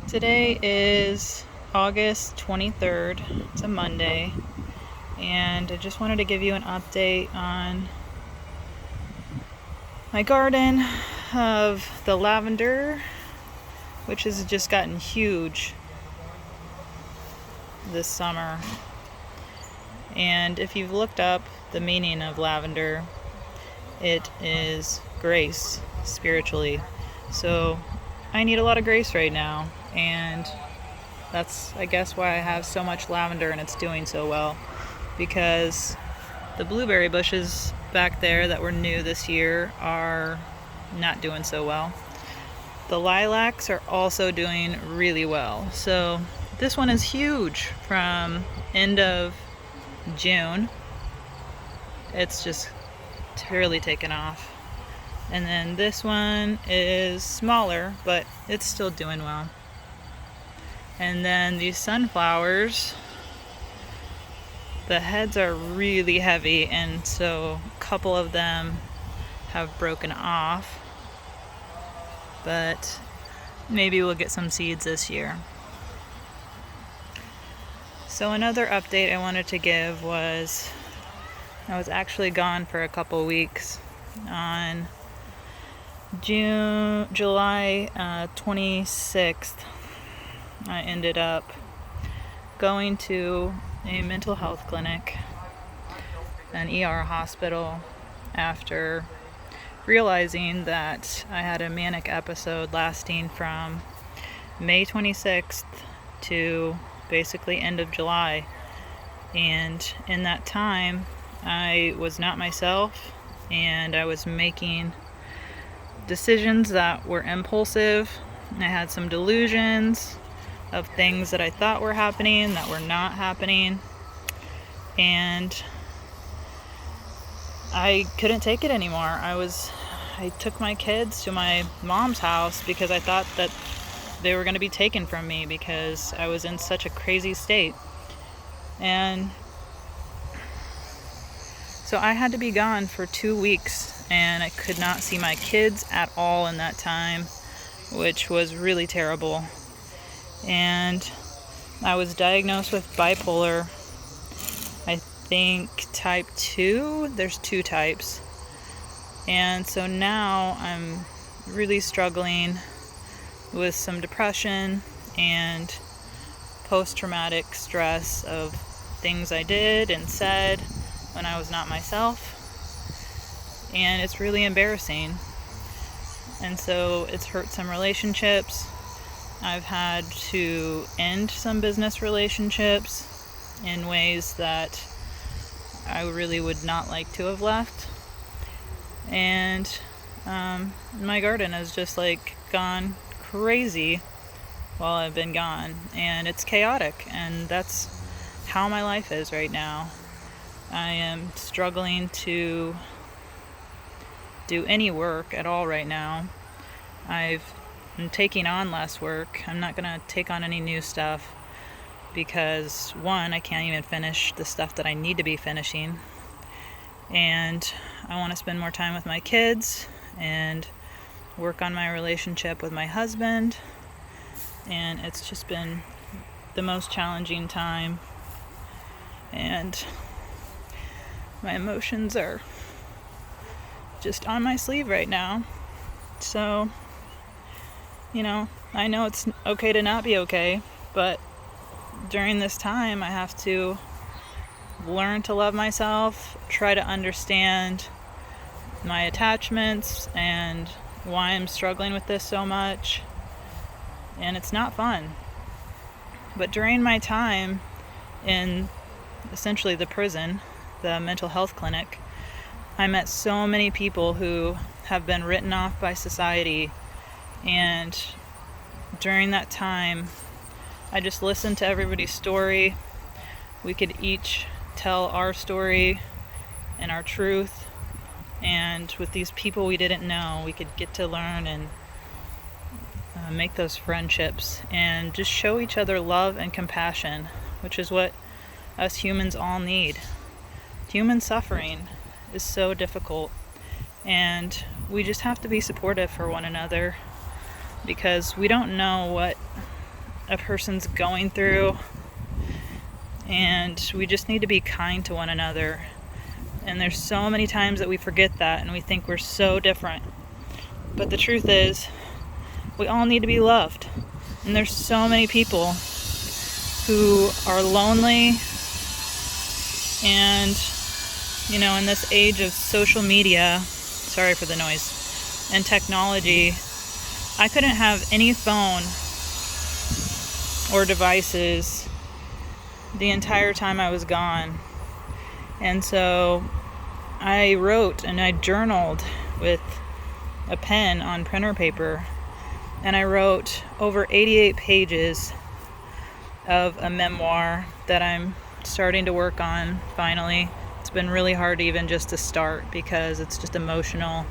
Today is August 23rd. It's a Monday, and I just wanted to give you an update on my garden of the lavender, which has just gotten huge this summer. And if you've looked up the meaning of lavender, it is grace spiritually. So I need a lot of grace right now, and that's, I guess, why I have so much lavender and it's doing so well, because the blueberry bushes back there that were new this year are not doing so well. The lilacs are also doing really well. So this one is huge from end of June. It's just really taken off. And then this one is smaller, but it's still doing well. And then these sunflowers, the heads are really heavy, and so a couple of them have broken off. But maybe we'll get some seeds this year. So another update I wanted to give was I was actually gone for a couple weeks. On July 26th, I ended up going to a mental health clinic, an ER hospital, after realizing that I had a manic episode lasting from May 26th to basically end of July. And in that time, I was not myself, and I was making decisions that were impulsive. I had some delusions of things that I thought were happening that were not happening, and I couldn't take it anymore. I took my kids to my mom's house because I thought that they were going to be taken from me because I was in such a crazy state. And so I had to be gone for 2 weeks, and I could not see my kids at all in that time, which was really terrible. And I was diagnosed with bipolar, I think type 2. There's 2 types. And so now I'm really struggling with some depression and post-traumatic stress of things I did and said when I was not myself. And it's really embarrassing. And so it's hurt some relationships. I've had to end some business relationships in ways that I really would not like to have left. And my garden has just gone crazy while I've been gone, and it's chaotic, and that's how my life is right now. I am struggling to do any work at all right now. I'm taking on less work. I'm not going to take on any new stuff because, one, I can't even finish the stuff that I need to be finishing, and I want to spend more time with my kids and work on my relationship with my husband. And it's just been the most challenging time, and my emotions are just on my sleeve right now. So, I know it's okay to not be okay, but during this time I have to learn to love myself, try to understand my attachments and why I'm struggling with this so much. And it's not fun. But during my time in essentially the prison, the mental health clinic, I met so many people who have been written off by society. And during that time, I just listened to everybody's story. We could each tell our story and our truth. And with these people we didn't know, we could get to learn and make those friendships and just show each other love and compassion, which is what us humans all need. Human suffering is so difficult, and we just have to be supportive for one another, because we don't know what a person's going through, and we just need to be kind to one another. And there's so many times that we forget that and we think we're so different. But the truth is, we all need to be loved. And there's so many people who are lonely, and in this age of social media, sorry for the noise, and technology, I couldn't have any phone or devices the entire time I was gone. And so I wrote and I journaled with a pen on printer paper, and I wrote over 88 pages of a memoir that I'm starting to work on finally. It's been really hard even just to start because it's just emotional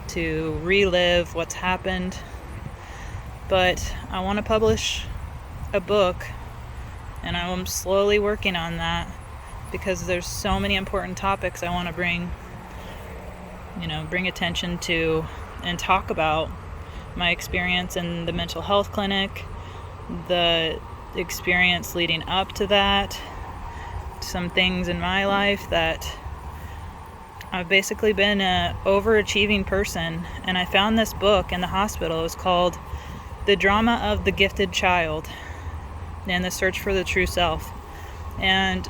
to relive what's happened. But I want to publish a book, and I'm slowly working on that because there's so many important topics I want to bring attention to and talk about. My experience in the mental health clinic, the experience leading up to that, some things in my life that I've basically been an overachieving person, and I found this book in the hospital. It was called The Drama of the Gifted Child and the Search for the True Self. And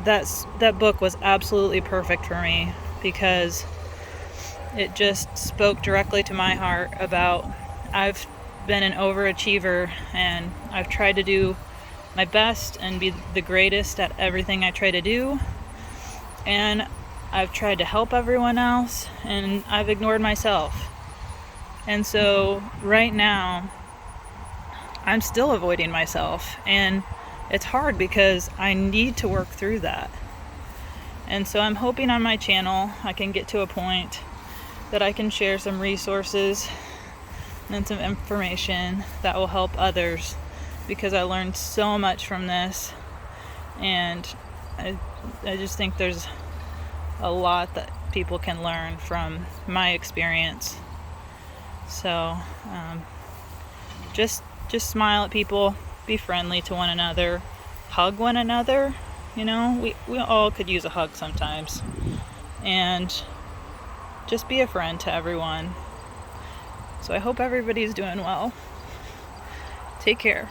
that book was absolutely perfect for me because it just spoke directly to my heart about I've been an overachiever, and I've tried to do my best and be the greatest at everything I try to do, and I've tried to help everyone else, and I've ignored myself. And so right now I'm still avoiding myself, and it's hard because I need to work through that. And so I'm hoping on my channel I can get to a point that I can share some resources and some information that will help others, because I learned so much from this, and I just think there's a lot that people can learn from my experience. So just smile at people, be friendly to one another, hug one another. We all could use a hug sometimes, and just be a friend to everyone. So I hope everybody's doing well. Take care.